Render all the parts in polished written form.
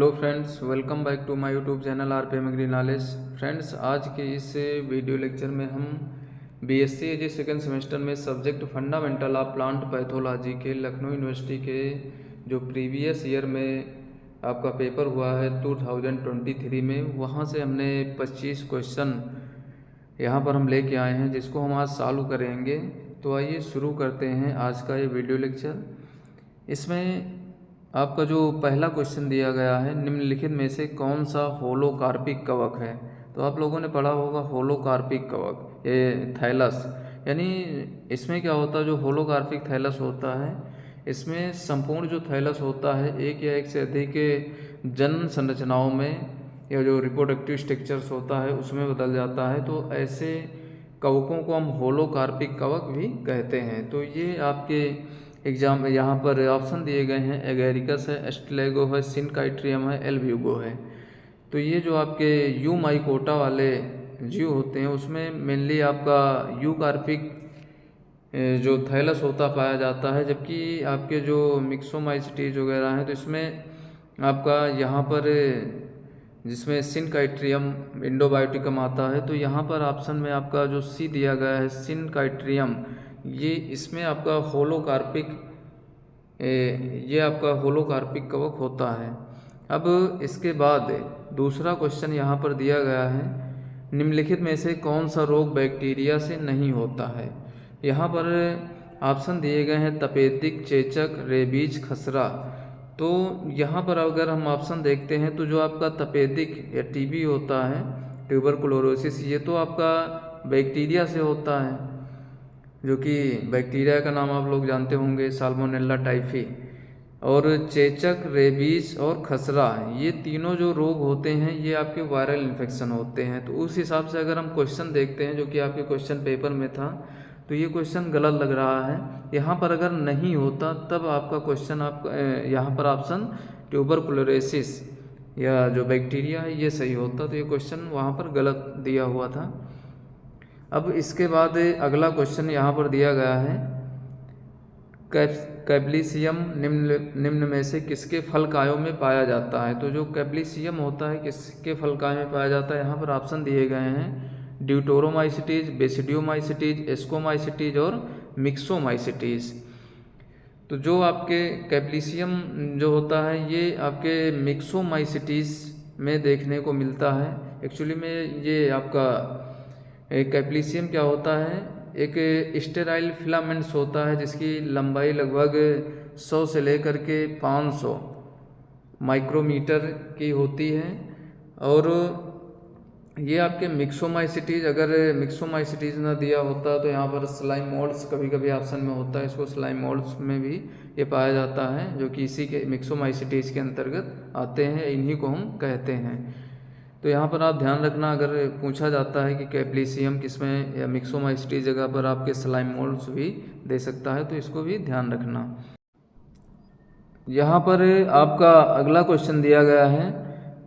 Hello friends, welcome back to my YouTube channel RPM agri knowledge. Friends, आज के इस video lecture में हम बीएससी एजी सेकेंड सेमेस्टर में subject fundamental of plant pathology के Lucknow university के जो प्रीवियस ईयर में आपका पेपर हुआ है 2023 में, वहाँ से हमने 25 क्वेश्चन यहाँ पर हम लेके आए हैं जिसको हम आज सॉल्व करेंगे। तो आइए शुरू करते हैं आज का ये वीडियो लेक्चर। इसमें आपका जो पहला क्वेश्चन दिया गया है, निम्नलिखित में से कौन सा होलोकार्पिक कवक है। तो आप लोगों ने पढ़ा होगा होलोकार्पिक कवक, ये थैलस, यानी इसमें क्या होता है, जो होलोकार्पिक थैलस होता है इसमें संपूर्ण जो थैलस होता है एक या एक से अधिक जन संरचनाओं में या जो रिप्रोडक्टिव स्ट्रक्चर्स होता है उसमें बदल जाता है। तो ऐसे कवकों को हम होलोकार्पिक कवक भी कहते हैं। तो ये आपके एग्जाम में यहाँ पर ऑप्शन दिए गए हैं, एगेरिकस है, एस्ट्रेगो है, सिनकाइट्रियम है, एल्ब्यूगो है। तो ये जो आपके यू माइकोटा वाले जीव होते हैं उसमें मेनली आपका यू कार्पिक जो थैलस होता पाया जाता है, जबकि आपके जो मिक्सोमाइसिटीज वगैरह हैं तो इसमें आपका यहाँ पर जिसमें सिनकाइट्रियम इंडोबायोटिकम आता है। तो यहाँ पर ऑप्शन में आपका जो सी दिया गया है सिनकाइट्रियम, ये इसमें आपका होलोकार्पिक ये आपका होलोकार्पिक कवक होता है। अब इसके बाद दूसरा क्वेश्चन यहाँ पर दिया गया है, निम्नलिखित में से कौन सा रोग बैक्टीरिया से नहीं होता है। यहाँ पर ऑप्शन दिए गए हैं तपेदिक, चेचक, रेबीज, खसरा। तो यहाँ पर अगर हम ऑप्शन देखते हैं तो जो आपका तपेदिक या टीबी होता है, ट्यूबरकुलोरोसिस, ये तो आपका बैक्टीरिया से होता है, जो कि बैक्टीरिया का नाम आप लोग जानते होंगे, साल्मोनेला टाइफी। और चेचक, रेबीज और खसरा, ये तीनों जो रोग होते हैं ये आपके वायरल इन्फेक्शन होते हैं। तो उस हिसाब से अगर हम क्वेश्चन देखते हैं जो कि आपके क्वेश्चन पेपर में था, तो ये क्वेश्चन गलत लग रहा है। यहाँ पर अगर नहीं होता तब आपका क्वेश्चन आपका यहाँ पर ऑप्शन ट्यूबरकुलोसिस या जो बैक्टीरिया है ये सही होता। तो ये क्वेश्चन वहाँ पर गलत दिया हुआ था। अब इसके बाद अगला क्वेश्चन यहाँ पर दिया गया है, कैप्लिसियम निम्न में से किसके फलकायों में पाया जाता है। तो जो कैप्लिसियम होता है किसके फलकाय में पाया जाता है, यहाँ पर ऑप्शन दिए गए हैं ड्यूटोरोमाइसिटीज, बेसिडियोमाइसिटीज, एस्कोमाइसिटीज और मिक्सोमाइसिटीज। तो जो आपके कैप्लिसियम जो होता है ये आपके मिक्सोमाइसिटीज में देखने को मिलता है। एक्चुअली में ये आपका कैप्लिसियम क्या होता है, एक स्टेराइल फिलामेंट्स होता है जिसकी लंबाई लगभग 100 से लेकर के 500 माइक्रोमीटर की होती है। और ये आपके मिक्सोमाइसिटीज, अगर मिक्सोमाइसिटीज ना दिया होता तो यहाँ पर स्लाइम मोल्ड्स कभी कभी ऑप्शन में होता है, इसको स्लाइम मोल्ड्स में भी ये पाया जाता है, जो कि इसी के मिक्सोमाइसिटीज के अंतर्गत आते हैं, इन्हीं को हम कहते हैं। तो यहाँ पर आप ध्यान रखना, अगर पूछा जाता है कि कैप्लिसियम किसमें या मिक्सोमाइसिटीज जगह पर आपके स्लाइम मोल्ड्स भी दे सकता है, तो इसको भी ध्यान रखना। यहाँ पर आपका अगला क्वेश्चन दिया गया है,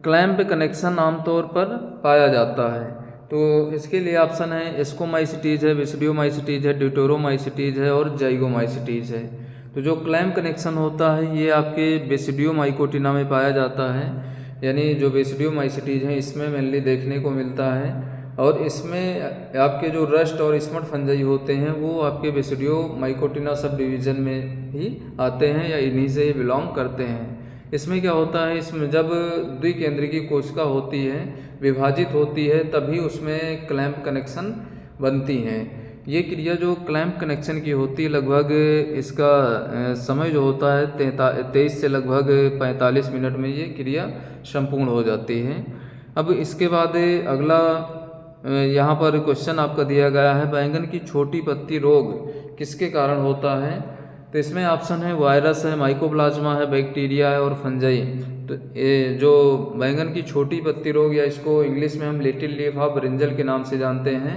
क्लैंप कनेक्शन आमतौर पर पाया जाता है। तो इसके लिए ऑप्शन है एस्कोमाइसिटीज है, बेसिडियोमाइसिटीज है, ड्यूटोरोमाइसिटीज है और जाइगोमाइसिटीज है। तो जो क्लैंप कनेक्शन होता है ये आपके बेसिडियोमाइकोटिना में पाया जाता है, यानी जो बेसिडियोमाइसिटीज हैं इसमें मेनली देखने को मिलता है। और इसमें आपके जो रस्ट और स्मट फंजाई होते हैं वो आपके बेसिडियोमाइकोटिना सब डिवीज़न में ही आते हैं या इन्हीं से बिलोंग करते हैं। इसमें क्या होता है, इसमें जब द्विकेंद्रिकी कोशिका होती है, विभाजित होती है, तभी उसमें क्लैंप कनेक्शन बनती हैं। ये क्रिया जो क्लैंप कनेक्शन की होती है लगभग इसका समय जो होता है 23 से लगभग 45 मिनट में ये क्रिया संपूर्ण हो जाती है। अब इसके बाद अगला यहाँ पर क्वेश्चन आपका दिया गया है, बैंगन की छोटी पत्ती रोग किसके कारण होता है। तो इसमें ऑप्शन है वायरस है, माइकोप्लाज्मा है, बैक्टीरिया है और फंजाई। तो ये जो बैंगन की छोटी पत्ती रोग या इसको इंग्लिश में हम लिटिल लीफ ऑफ ब्रिंजल के नाम से जानते हैं,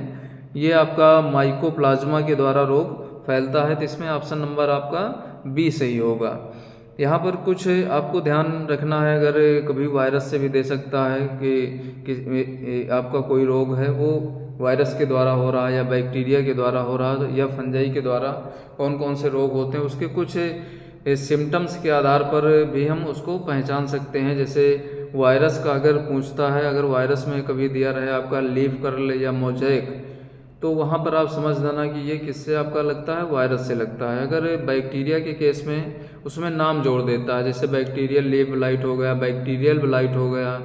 ये आपका माइकोप्लाज्मा के द्वारा रोग फैलता है। तो इसमें ऑप्शन नंबर आपका बी सही होगा। यहाँ पर कुछ आपको ध्यान रखना है, अगर कभी वायरस से भी दे सकता है कि आपका कोई रोग है वो वायरस के द्वारा हो रहा है या बैक्टीरिया के द्वारा हो रहा है या फंजाई के द्वारा, कौन कौन से रोग होते हैं उसके कुछ सिम्टम्स के आधार पर भी हम उसको पहचान सकते हैं। जैसे वायरस का अगर पूछता है, अगर वायरस में कभी दिया रहे आपका लीफ कर्ल या मोज़ेक, तो वहाँ पर आप समझ लेना कि ये किससे आपका लगता है, वायरस से लगता है। अगर बैक्टीरिया के केस में उसमें नाम जोड़ देता है, जैसे बैक्टीरियल लीफ ब्लाइट हो गया, बैक्टीरियल ब्लाइट हो गया,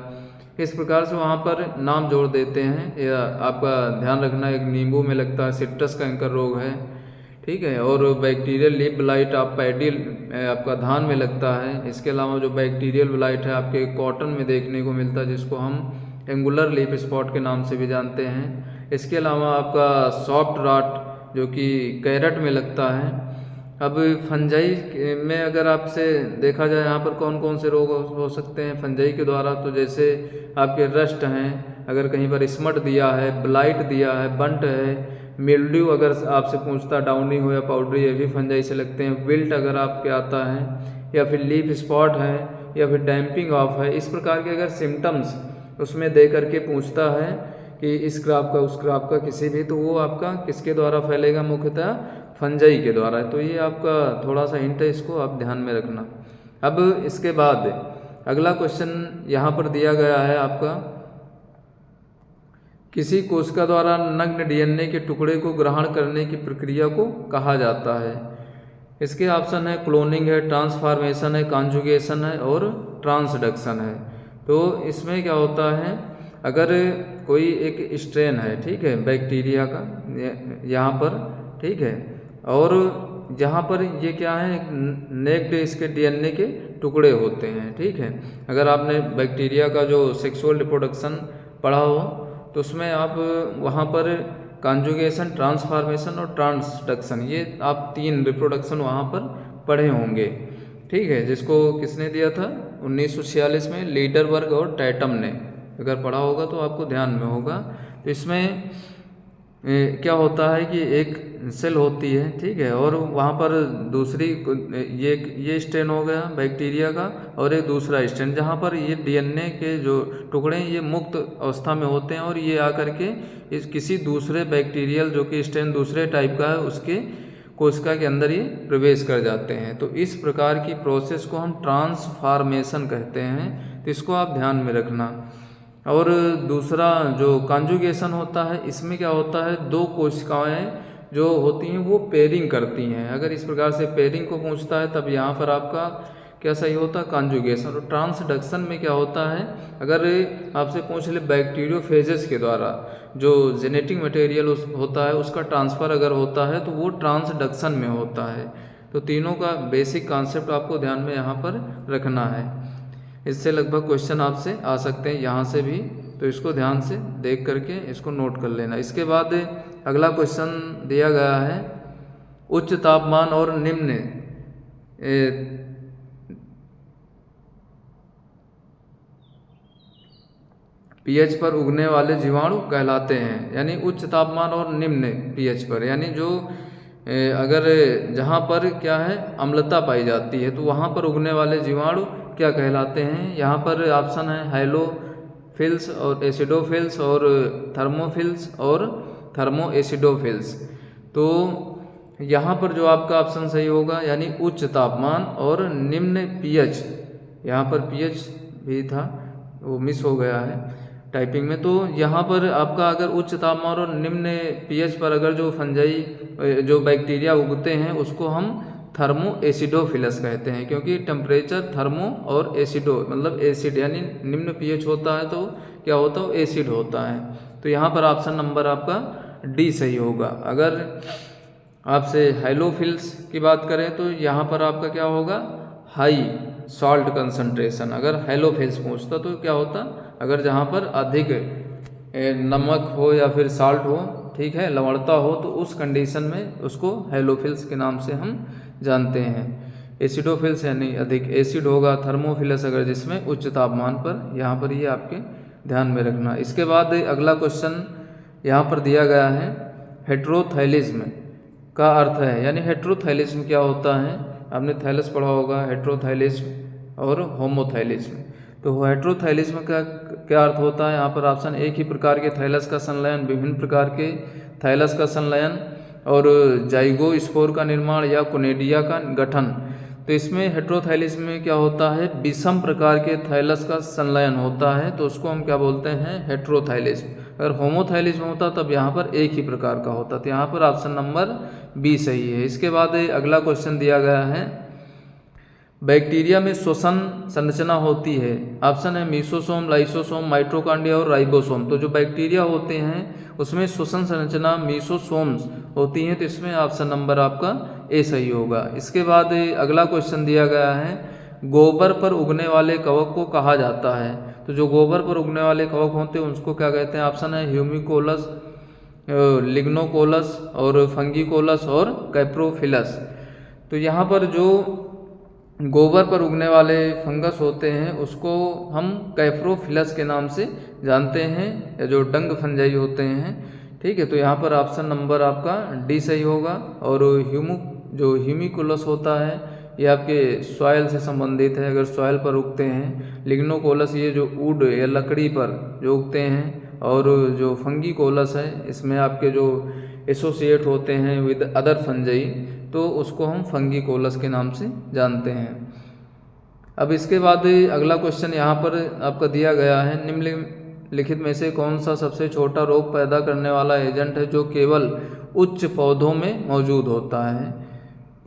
इस प्रकार से वहाँ पर नाम जोड़ देते हैं। या आपका ध्यान रखना, एक नींबू में लगता है, सिट्रस कैंकर रोग है, ठीक है। और बैक्टीरियल लीफ ब्लाइट आप पैडिल आपका धान में लगता है। इसके अलावा जो बैक्टीरियल ब्लाइट है आपके कॉटन में देखने को मिलता है, जिसको हम एंगुलर लीफ स्पॉट के नाम से भी जानते हैं। इसके अलावा आपका सॉफ्ट राट जो कि कैरेट में लगता है। अब फंजाई में अगर आपसे देखा जाए यहाँ पर कौन कौन से रोग हो सकते हैं फंजाई के द्वारा, तो जैसे आपके रस्ट हैं, अगर कहीं पर स्मट दिया है, ब्लाइट दिया है, बंट है, मिल्ड्यू अगर आपसे पूछता डाउनी हो या पाउडरी, ये भी फंजाई से लगते हैं। विल्ट अगर आपके आता है, या फिर लीफ स्पॉट है, या फिर डैम्पिंग ऑफ है, इस प्रकार के अगर सिम्टम्स उसमें दे करके पूछता है कि इस क्रॉप का उस क्रॉप का किसी भी, तो वो आपका किसके द्वारा फैलेगा, मुख्यतः फंजाई के द्वारा। तो ये आपका थोड़ा सा हिंट है, इसको आप ध्यान में रखना। अब इसके बाद अगला क्वेश्चन यहाँ पर दिया गया है आपका, किसी कोशिका द्वारा नग्न डीएनए के टुकड़े को ग्रहण करने की प्रक्रिया को कहा जाता है। इसके ऑप्शन है क्लोनिंग है, ट्रांसफॉर्मेशन है, कॉन्जुगेशन है और ट्रांसडक्शन है। तो इसमें क्या होता है, अगर कोई एक स्ट्रेन है, ठीक है, बैक्टीरिया का यहाँ पर, ठीक है, और जहाँ पर ये क्या है, नेक्ड इसके डीएनए के टुकड़े होते हैं, ठीक है। अगर आपने बैक्टीरिया का जो सेक्सुअल रिप्रोडक्शन पढ़ा हो, तो उसमें आप वहाँ पर कॉन्जुगेशन, ट्रांसफॉर्मेशन और ट्रांसडक्शन, ये आप 3 रिप्रोडक्शन वहाँ पर पढ़े होंगे, ठीक है, जिसको किसने दिया था 1946 में, लीडरबर्ग और टैटम ने। अगर पढ़ा होगा तो आपको ध्यान में होगा। तो इसमें क्या होता है कि एक सेल होती है, ठीक है, और वहाँ पर दूसरी ये स्ट्रेन हो गया बैक्टीरिया का, और एक दूसरा स्ट्रेन, जहाँ पर ये डीएनए के जो टुकड़े हैं ये मुक्त अवस्था में होते हैं, और ये आकर के इस किसी दूसरे बैक्टीरियल जो कि स्ट्रेन दूसरे टाइप का है उसके कोशिका के अंदर ये प्रवेश कर जाते हैं। तो इस प्रकार की प्रोसेस को हम ट्रांसफॉर्मेशन कहते हैं। तो इसको आप ध्यान में रखना। और दूसरा जो कॉन्जुगेशन होता है, इसमें क्या होता है, 2 कोशिकाएं जो होती हैं वो पेयरिंग करती हैं। अगर इस प्रकार से पेयरिंग को पूछता है तब यहाँ पर आपका क्या सही होता है, कॉन्जुगेशन। और ट्रांसडक्शन में क्या होता है, अगर आपसे पूछ ले बैक्टीरियोफेजेस के द्वारा जो जेनेटिक मटेरियल होता है उसका ट्रांसफ़र अगर होता है तो वो ट्रांसडक्शन में होता है। तो तीनों का बेसिक कॉन्सेप्ट आपको ध्यान में यहाँ पर रखना है। इससे लगभग क्वेश्चन आपसे आ सकते हैं यहाँ से भी, तो इसको ध्यान से देख करके इसको नोट कर लेना। इसके बाद अगला क्वेश्चन दिया गया है, उच्च तापमान और निम्न पीएच पर उगने वाले जीवाणु कहलाते हैं। यानी उच्च तापमान और निम्न पीएच पर, यानी जो अगर जहाँ पर क्या है अम्लता पाई जाती है तो वहाँ पर उगने वाले जीवाणु क्या कहलाते हैं। यहाँ पर ऑप्शन है हाइलोफिल्स और एसिडोफिल्स और थर्मोफिल्स और थर्मोएसिडोफिल्स। तो यहाँ पर जो आपका ऑप्शन सही होगा, यानी उच्च तापमान और निम्न पीएच, यहाँ पर पीएच भी था वो मिस हो गया है टाइपिंग में। तो यहाँ पर आपका अगर उच्च तापमान और निम्न पीएच पर अगर जो फंजाई जो बैक्टीरिया उगते हैं उसको हम थर्मो एसिडोफिलस कहते हैं, क्योंकि टेम्परेचर थर्मो और एसिडो मतलब एसिड, यानी निम्न पीएच होता है तो क्या होता है, एसिड होता है। तो यहाँ पर ऑप्शन नंबर आपका डी सही होगा। अगर आपसे हाइलोफिल्स की बात करें तो यहाँ पर आपका क्या होगा, हाई सॉल्ट कंसंट्रेशन। अगर हाइलोफिल्स पूछता तो क्या होता, अगर जहाँ पर अधिक नमक हो या फिर साल्ट हो, ठीक है, लवणता हो, तो उस कंडीशन में उसको हाइलोफिल्स के नाम से हम जानते हैं। एसिडोफिल्स यानी अधिक एसिड होगा, थर्मोफिलस अगर जिसमें उच्च तापमान पर, यहाँ पर ये आपके ध्यान में रखना। इसके बाद अगला क्वेश्चन यहाँ पर दिया गया है, हेट्रोथैलिज्म का अर्थ है, यानी हेट्रोथैलिज्म क्या होता है। आपने थैलस पढ़ा होगा, हेट्रोथैलिज्म और होमोथैलिज्म। तो हेट्रोथैलिज्म का क्या अर्थ होता है, यहाँ पर ऑप्शन एक ही प्रकार के थैलस का संलयन, विभिन्न प्रकार के थैलस का संलयन और जाइगोस्पोर का निर्माण या कोनेडिया का गठन। तो इसमें हेटेरोथाइलस में क्या होता है, विषम प्रकार के थाइलस का संलयन होता है, तो उसको हम क्या बोलते हैं, हेटेरोथाइलस। अगर होमोथाइलस में होता तब यहाँ पर एक ही प्रकार का होता, तो यहाँ पर ऑप्शन नंबर बी सही है। इसके बाद अगला क्वेश्चन दिया गया है, बैक्टीरिया में श्वसन संरचना होती है। ऑप्शन है मीसोसोम, लाइसोसोम, माइटोकॉन्ड्रिया और राइबोसोम। तो जो बैक्टीरिया होते हैं उसमें श्वसन संरचना मीसोसोम्स होती हैं, तो इसमें ऑप्शन नंबर आपका ए सही होगा। इसके बाद अगला क्वेश्चन दिया गया है, गोबर पर उगने वाले कवक को कहा जाता है। तो जो गोबर पर उगने वाले कवक होते हैं उसको क्या कहते हैं, ऑप्शन है ह्यूमिकोलस, लिग्नोकोलस और फंगीकोलस और कैप्रोफिलस। तो यहाँ पर जो गोबर पर उगने वाले फंगस होते हैं उसको हम कैप्रोफिलस के नाम से जानते हैं, या जो डंग फंजाई होते हैं, ठीक है। तो यहाँ पर ऑप्शन नंबर आपका डी सही होगा। और जो ह्यूमिकुलस होता है ये आपके सॉइल से संबंधित है, अगर सॉइल पर उगते हैं। लिग्नोकोलस ये जो वुड या लकड़ी पर जो उगते हैं, और जो फंगीकोलस है इसमें आपके जो एसोसिएट होते हैं विद अदर फंजाई, तो उसको हम फंगीकोलस के नाम से जानते हैं। अब इसके बाद अगला क्वेश्चन यहाँ पर आपका दिया गया है, निम्नलिखित में से कौन सा सबसे छोटा रोग पैदा करने वाला एजेंट है जो केवल उच्च पौधों में मौजूद होता है।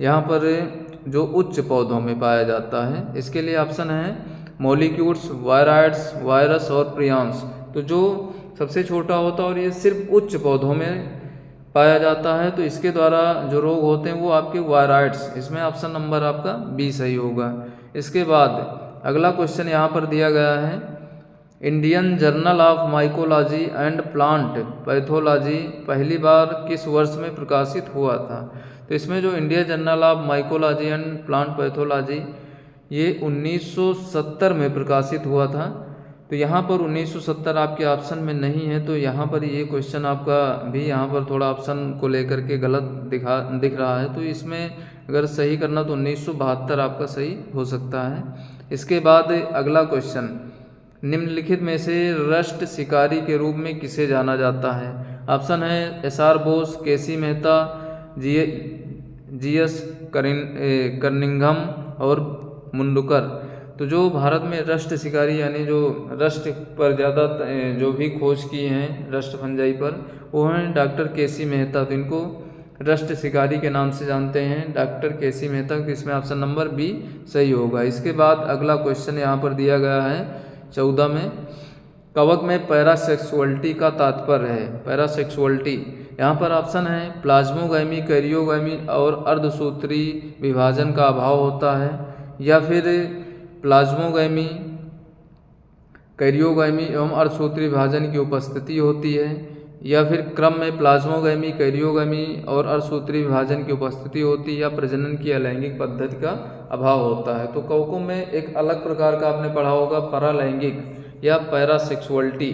यहाँ पर जो उच्च पौधों में पाया जाता है, इसके लिए ऑप्शन है मॉलिक्यूल्स, वायराइड्स, वायरस और प्रियांस। तो जो सबसे छोटा होता है और ये सिर्फ उच्च पौधों में पाया जाता है, तो इसके द्वारा जो रोग होते हैं वो आपके वायराइड्स, इसमें ऑप्शन नंबर आपका बी सही होगा। इसके बाद अगला क्वेश्चन यहाँ पर दिया गया है, Indian journal of mycology and plant pathology पहली बार किस वर्ष में प्रकाशित हुआ था। तो इसमें जो Indian journal of mycology and plant pathology ये 1970 में प्रकाशित हुआ था। तो यहाँ पर 1970 आपके ऑप्शन में नहीं है, तो यहाँ पर ये क्वेश्चन आपका भी यहाँ पर थोड़ा ऑप्शन को लेकर के गलत दिख रहा है। तो इसमें अगर सही करना तो 1972 आपका सही हो सकता है। इसके बाद अगला क्वेश्चन, निम्नलिखित में से रस्ट शिकारी के रूप में किसे जाना जाता है। ऑप्शन है S R. Bose, K C. Mehta, G S. कर्निंघम और मुंडकर। तो जो भारत में रस्ट शिकारी यानी जो रस्ट पर ज़्यादा जो भी खोज की हैं रस्ट फंजाई पर, वो हैं डॉक्टर के.सी. मेहता। तो इनको रस्ट शिकारी के नाम से जानते हैं, डॉक्टर के.सी. मेहता। तो इसमें ऑप्शन नंबर बी सही होगा। इसके बाद अगला क्वेश्चन यहाँ पर दिया गया है 14 में, कवक में पैरासेक्सुअलिटी का तात्पर्य है। पैरासेक्सुअलिटी यहाँ पर ऑप्शन है प्लाज्मोगैमी, कैरियोगैमी और अर्धसूत्री विभाजन का अभाव होता है, या फिर प्लाज्मोगैमी, कैरियोगैमी एवं अर्धसूत्री विभाजन की उपस्थिति होती है, या फिर क्रम में प्लाज्मोगैमी, कैरियोगैमी और अर्धसूत्री विभाजन की उपस्थिति होती है, या प्रजनन की अलैंगिक पद्धति का अभाव होता है। तो कवकों में एक अलग प्रकार का आपने पढ़ा होगा पैरालैंगिक या पैरासेक्सुअलिटी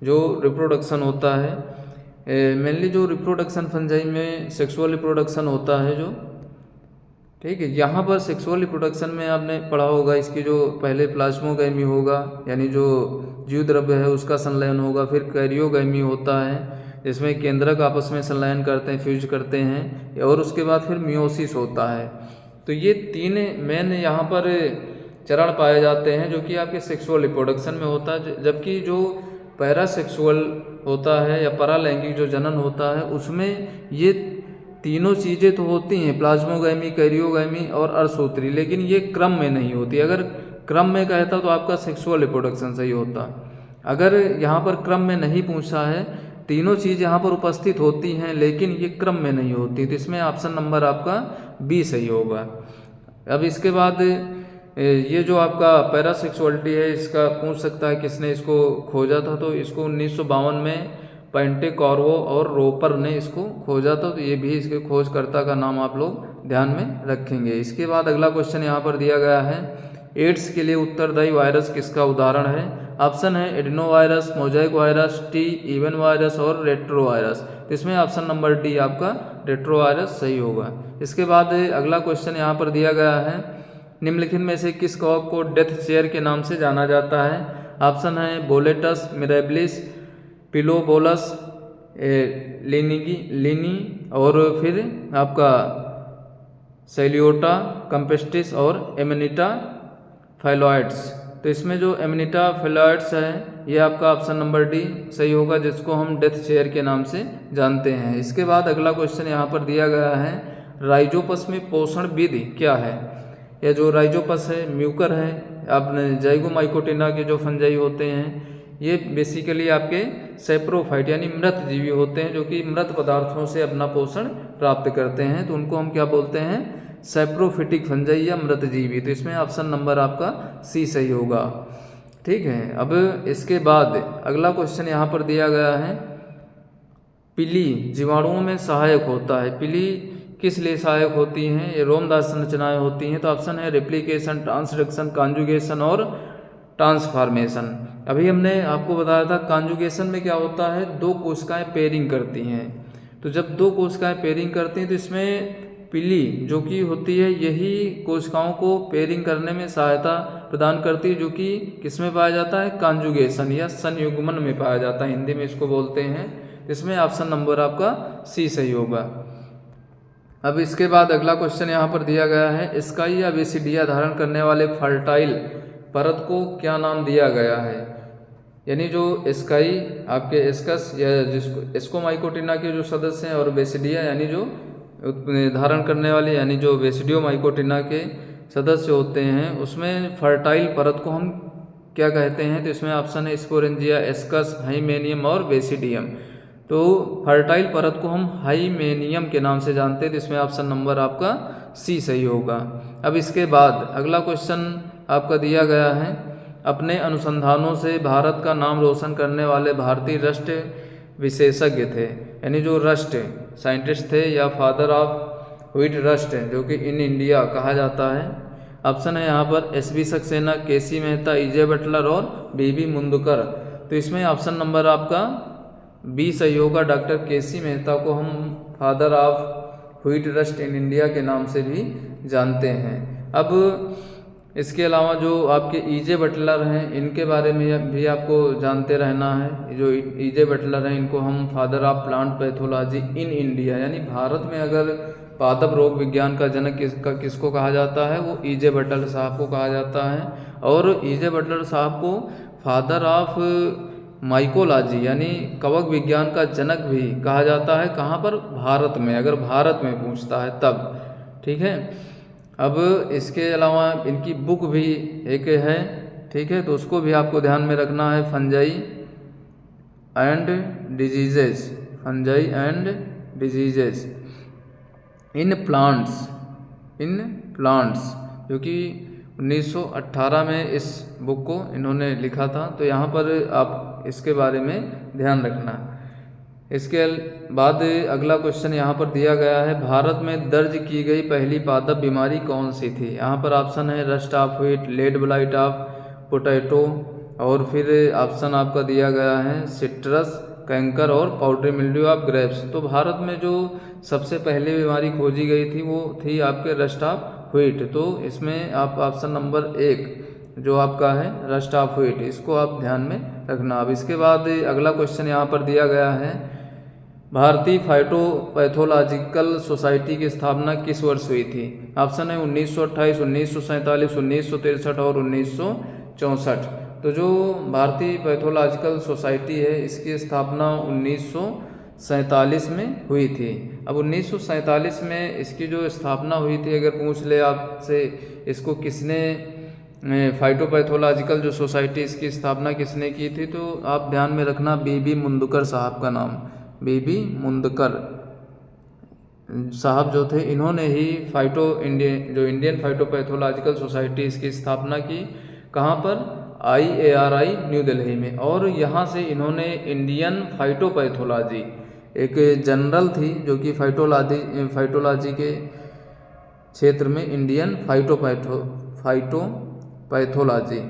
जो रिप्रोडक्शन होता है। मेनली जो रिप्रोडक्शन फंजाई में सेक्सुअल रिप्रोडक्शन होता है जो, ठीक है। यहाँ पर सेक्सुअल रिप्रोडक्शन में आपने पढ़ा होगा इसकी जो पहले प्लाज्मोगैमी होगा यानी जो जीव द्रव्य है उसका संलयन होगा, फिर कैरियोगैमी होता है जिसमें केंद्रक आपस में संलयन करते हैं, फ्यूज करते हैं, और उसके बाद फिर मियोसिस होता है। तो ये तीन मेन यहाँ पर चरण पाए जाते हैं जो कि आपके सेक्सुअल रिप्रोडक्शन में होता है, जबकि जो पैरासेक्सुअल होता है या पैरालैंगिक जो जनन होता है उसमें ये तीनों चीज़ें तो होती हैं, प्लाज्मोगैमी, कैरियोगैमी और अर्धसूत्री, लेकिन ये क्रम में नहीं होती। अगर क्रम में कहता तो आपका सेक्सुअल रिप्रोडक्शन सही होता। अगर यहाँ पर क्रम में नहीं पूछा है, तीनों चीज़ यहाँ पर उपस्थित होती हैं लेकिन ये क्रम में नहीं होती, तो इसमें ऑप्शन नंबर आपका बी सही होगा। अब इसके बाद ये जो आपका पैरासेक्सुअलिटी है इसका पूछ सकता है किसने इसको खोजा था। तो इसको 1952 में पेंटेकॉर्वो और रोपर ने इसको खोजा था। तो ये भी इसके खोजकर्ता का नाम आप लोग ध्यान में रखेंगे। इसके बाद अगला क्वेश्चन यहाँ पर दिया गया है, एड्स के लिए उत्तरदायी वायरस किसका उदाहरण है। ऑप्शन है adeno virus, Mosaic virus, T even virus और रेट्रो वायरस। इसमें ऑप्शन नंबर डी आपका रेट्रो वायरस सही होगा। इसके बाद अगला क्वेश्चन यहाँ पर दिया गया है, निम्नलिखित में से किस कवक को डेथ चेयर के नाम से जाना जाता है। ऑप्शन है बोलेटस, मिरेबिलिस, पिलोबोलस, लिनी और फिर आपका सेलियोटा कंपेस्टिस और एमेनिटा फाइलॉइड्स। तो इसमें जो एमेनिटा फाइलॉइड्स है ये आपका ऑप्शन नंबर डी सही होगा, जिसको हम डेथ चेयर के नाम से जानते हैं। इसके बाद अगला क्वेश्चन यहाँ पर दिया गया है, राइजोपस में पोषण विधि क्या है। यह जो राइजोपस है म्यूकर है, आपने जाइगोमाइकोटिना के जो फंजाई होते हैं ये बेसिकली आपके सेप्रोफाइट यानी मृत जीवी होते हैं, जो कि मृत पदार्थों से अपना पोषण प्राप्त करते हैं, तो उनको हम क्या बोलते हैं, सेप्रोफिटिक फंजाई या मृत जीवी। तो इसमें ऑप्शन नंबर आपका सी सही होगा। ठीक है, अब इसके बाद अगला क्वेश्चन यहाँ पर दिया गया है, पिली जीवाणुओं में सहायक होता है। पिली किस लिए सहायक होती हैं, ये रोमदास संरचनाएं होती हैं। तो ऑप्शन है रेप्लिकेशन, ट्रांसडक्शन, कॉन्जुगेशन और ट्रांसफॉर्मेशन। अभी हमने आपको बताया था कॉन्जुगेशन में क्या होता है, दो कोशिकाएं पेयरिंग करती हैं। तो जब दो कोशिकाएं पेयरिंग करती हैं तो इसमें पिली जो कि होती है यही कोशिकाओं को पेयरिंग करने में सहायता प्रदान करती है, जो कि किसमें पाया जाता है, कॉन्जुगेशन या संयुग्मन में पाया जाता है, हिंदी में इसको बोलते हैं। इसमें ऑप्शन नंबर आपका सी सही होगा। अब इसके बाद अगला क्वेश्चन यहाँ पर दिया गया है, स्काई या बेसिडिया धारण करने वाले फर्टाइल परत को क्या नाम दिया गया है। यानी जो स्काई आपके एस्कस या जिसको एस्कोमाइकोटिना के जो सदस्य हैं और बेसिडिया यानी जो धारण करने वाले यानी जो बेसिडियोमाइकोटिना के सदस्य होते हैं, उसमें फर्टाइल परत को हम क्या कहते हैं। तो इसमें ऑप्शन है स्पोरेंजिया, एस्कस, हाइमेनियम और बेसिडियम। तो फर्टाइल परत को हम हाइमेनियम के नाम से जानते हैं, तो इसमें ऑप्शन नंबर आपका सी सही होगा। अब इसके बाद अगला क्वेश्चन आपका दिया गया है, अपने अनुसंधानों से भारत का नाम रोशन करने वाले भारतीय रस्ट विशेषज्ञ थे। यानी जो रस्ट साइंटिस्ट थे या फादर ऑफ व्हीट रस्ट जो कि इन इंडिया कहा जाता है। ऑप्शन है यहाँ पर S B. Saxena, K C. Mehta, E J. Butler और बी.बी. मुंदकर। तो इसमें ऑप्शन नंबर आपका बी सही होगा। Doctor KC. मेहता को हम father of wheat rust in India के नाम से भी जानते हैं। अब इसके अलावा जो आपके ई.जे. बटलर हैं इनके बारे में भी आपको जानते रहना है। जो ई.जे. बटलर हैं इनको हम father of plant pathology in India यानी भारत में अगर पादप रोग विज्ञान का जनक किसको कहा जाता है, वो ई.जे. बटलर साहब को कहा जाता है। और ई.जे. बटलर साहब को फादर ऑफ माइकोलॉजी यानी कवक विज्ञान का जनक भी कहा जाता है। कहाँ पर, भारत में, अगर भारत में पूछता है तब। ठीक है, अब इसके अलावा इनकी बुक भी एक है, ठीक है, तो उसको भी आपको ध्यान में रखना है, fungi and diseases, fungi and diseases in plants, जो कि 1918 में इस बुक को इन्होंने लिखा था। तो यहाँ पर आप इसके बारे में ध्यान रखना। इसके बाद अगला क्वेश्चन यहाँ पर दिया गया है, भारत में दर्ज की गई पहली पादप बीमारी कौन सी थी। यहाँ पर ऑप्शन है rust of wheat, late blight of potato, और फिर ऑप्शन आपका दिया गया है सिट्रस कैंकर और पाउडरी मिल्ड्यू ऑफ ग्रेप्स। तो भारत में जो सबसे पहले बीमारी खोजी गई थी वो थी आपके रस्ट ऑफ व्हीट। तो इसमें आप ऑप्शन नंबर 1 जो आपका है रस्ट ऑफ व्हीट, इसको आप ध्यान में रखना। अब इसके बाद अगला क्वेश्चन यहाँ पर दिया गया है, भारतीय फाइटोपैथोलॉजिकल सोसाइटी की स्थापना किस वर्ष हुई थी। ऑप्शन है 1928, 1947, 1963 और 1964। तो जो भारतीय पैथोलॉजिकल सोसाइटी है इसकी स्थापना 1947 में हुई थी। अब 1947 में इसकी जो स्थापना हुई थी, अगर पूछ ले आपसे इसको किसने फाइटोपैथोलॉजिकल जो सोसाइटी इसकी स्थापना किसने की थी, तो आप ध्यान में रखना बी.बी. मुंदकर साहब का नाम। बी.बी. मुंदकर साहब जो थे इन्होंने ही इंडियन फाइटोपैथोलॉजिकल सोसाइटी इसकी स्थापना की। कहाँ पर, IARI न्यू दिल्ली में। और यहाँ से इन्होंने इंडियन फाइटोपैथोलॉजी, एक जनरल थी जो कि फाइटोलॉजी के क्षेत्र में इंडियन फाइटोपैथोलॉजी,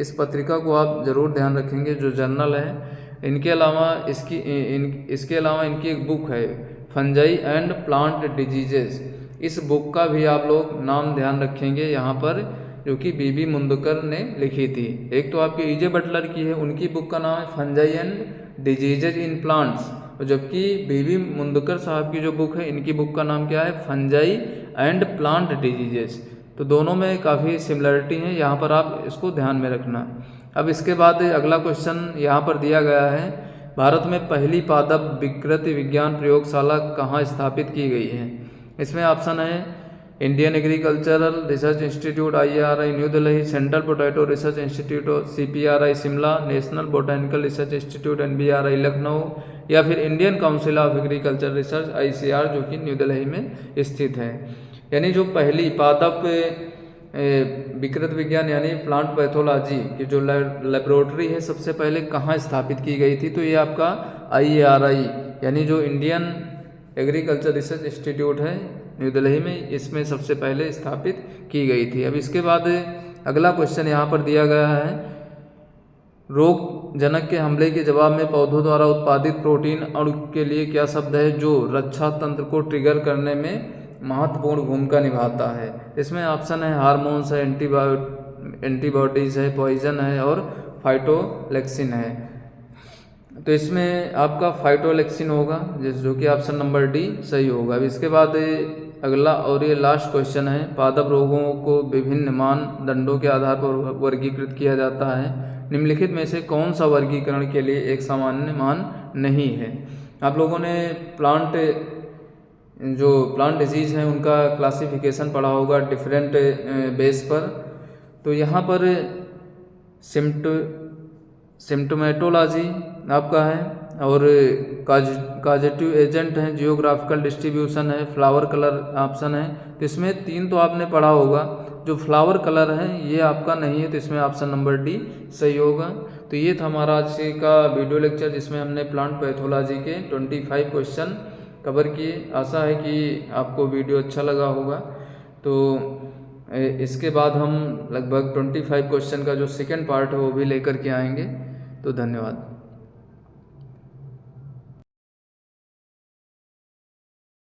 इस पत्रिका को आप जरूर ध्यान रखेंगे जो जर्नल है। इनके अलावा इसके अलावा इनकी एक बुक है फंजाई एंड प्लांट डिजीजेस। इस बुक का भी आप लोग नाम ध्यान रखेंगे यहाँ पर, जो कि बी.बी. मुंदकर ने लिखी थी। एक तो आपके ई.जे. बटलर की है, उनकी बुक का नाम है fungi and diseases in plants, और जबकि बीवी मुंदकर साहब की जो बुक है, इनकी बुक का नाम क्या है, फंजाई एंड प्लांट डिजीजेस। तो दोनों में काफ़ी सिमिलरिटी है, यहाँ पर आप इसको ध्यान में रखना। अब इसके बाद अगला क्वेश्चन यहाँ पर दिया गया है, भारत में पहली पादप विकृति विज्ञान प्रयोगशाला कहाँ स्थापित की गई है। इसमें ऑप्शन है Indian agricultural research institute IARI new Delhi, central potato research institute CPRI Shimla, national botanical research institute NBRI Lucknow, या फिर Indian council of agriculture research ICR जो कि न्यू दिल्ली में स्थित है। यानी जो पहली पादप विकृत विज्ञान यानी प्लांट पैथोलॉजी की जो लेबोरेटरी है सबसे पहले कहाँ स्थापित की गई थी, तो ये आपका IARI यानी जो इंडियन एग्रीकल्चर रिसर्च इंस्टीट्यूट है न्यू दिल्ली में, इसमें सबसे पहले स्थापित की गई थी। अब इसके बाद अगला क्वेश्चन यहाँ पर दिया गया है, रोग जनक के हमले के जवाब में पौधों द्वारा उत्पादित प्रोटीन अणु के लिए क्या शब्द है जो रक्षा तंत्र को ट्रिगर करने में महत्वपूर्ण भूमिका निभाता है। इसमें ऑप्शन है हार्मोन्स है, एंटीबॉडीज है, पॉइजन है और फाइटोलेक्सिन है। तो इसमें आपका फाइटोलेक्सिन होगा जो कि ऑप्शन नंबर डी सही होगा। अब इसके बाद अगला और ये लास्ट क्वेश्चन है, पादप रोगों को विभिन्न मानदंडों के आधार पर वर्गीकृत किया जाता है, निम्नलिखित में से कौन सा वर्गीकरण के लिए एक सामान्य मान नहीं है। आप लोगों ने प्लांट डिजीज हैं उनका क्लासिफिकेशन पढ़ा होगा डिफरेंट बेस पर। तो यहाँ पर सिम्टोमेटोलॉजी आपका है और काजेटिव एजेंट है, जियोग्राफिकल डिस्ट्रीब्यूशन है, फ्लावर कलर ऑप्शन है। तो इसमें 3 तो आपने पढ़ा होगा, जो फ्लावर कलर है ये आपका नहीं है, तो इसमें ऑप्शन नंबर डी सही होगा। तो ये था हमारा आज का वीडियो लेक्चर जिसमें हमने प्लांट पैथोलॉजी के 25 क्वेश्चन कवर किए। आशा है कि आपको वीडियो अच्छा लगा होगा। तो इसके बाद हम लगभग 25 क्वेश्चन का जो सेकंड पार्ट है वो भी लेकर के आएंगे। तो धन्यवाद।